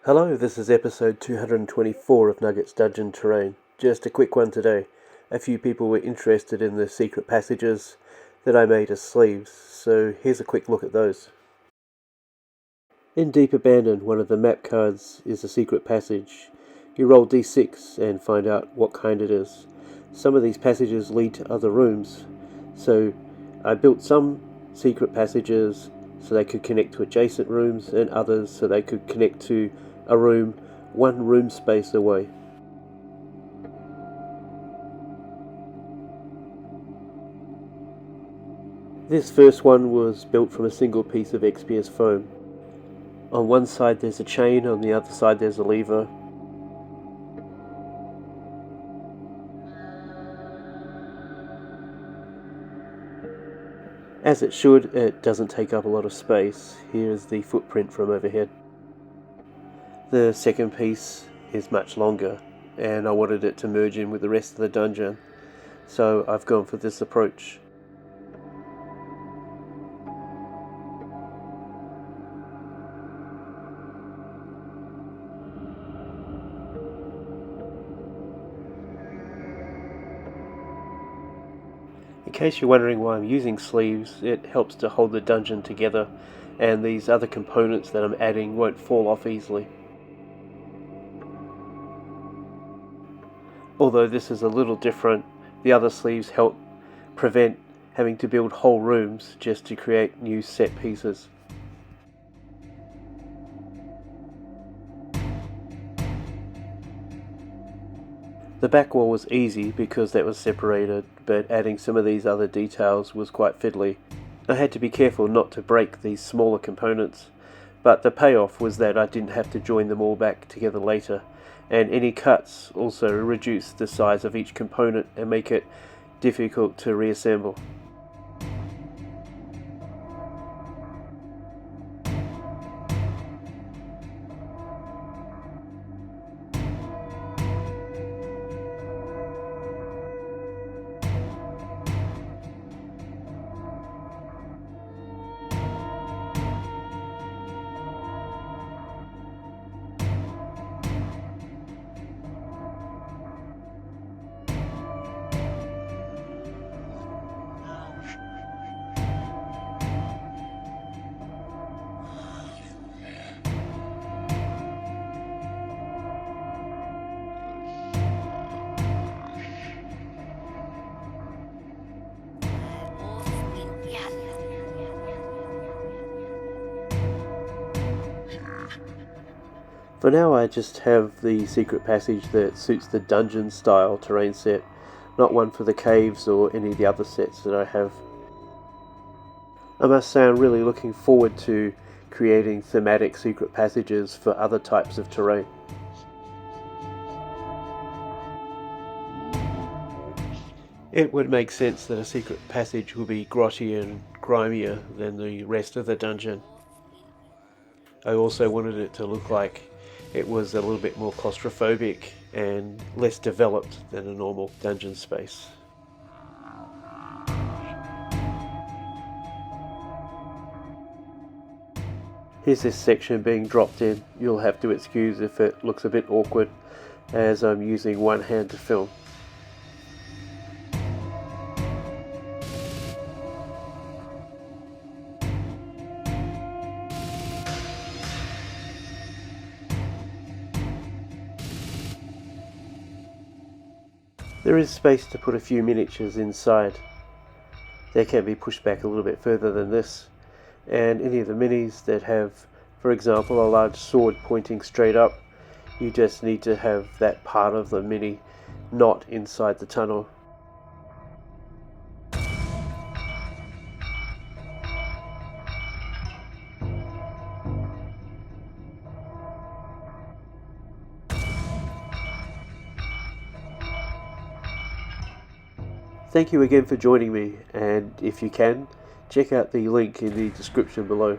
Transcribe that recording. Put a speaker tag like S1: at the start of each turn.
S1: Hello, this is episode 224 of Nuggets Dungeon Terrain. Just a quick one today. A few people were interested in the secret passages that I made as sleeves, so here's a quick look at those. In Deep Abandon, one of the map cards is a secret passage. You roll d6 and find out what kind it is. Some of these passages lead to other rooms, so I built some secret passages so they could connect to adjacent rooms, and others so they could connect to a room one room space away. This first one was built from a single piece of XPS foam. On one side there's a chain, on the other side there's a lever. As it should, it doesn't take up a lot of space. Here's the footprint from overhead. The second piece is much longer, and I wanted it to merge in with the rest of the dungeon, so I've gone for this approach. In case you're wondering why I'm using sleeves, it helps to hold the dungeon together, and these other components that I'm adding won't fall off easily. Although this is a little different, the other sleeves help prevent having to build whole rooms just to create new set pieces. The back wall was easy because that was separated, but adding some of these other details was quite fiddly. I had to be careful not to break these smaller components, but the payoff was that I didn't have to join them all back together later, and any cuts also reduce the size of each component and make it difficult to reassemble. For now I just have the secret passage that suits the dungeon style terrain set, not one for the caves or any of the other sets that I have. I must say I'm really looking forward to creating thematic secret passages for other types of terrain. It would make sense that a secret passage would be grottier and grimier than the rest of the dungeon. I also wanted it to look like it was a little bit more claustrophobic and less developed than a normal dungeon space. Here's this section being dropped in. You'll have to excuse if it looks a bit awkward, as I'm using one hand to film. There is space to put a few miniatures inside. They can be pushed back a little bit further than this, and any of the minis that have, for example, a large sword pointing straight up, you just need to have that part of the mini not inside the tunnel. Thank you again for joining me, and if you can, check out the link in the description below.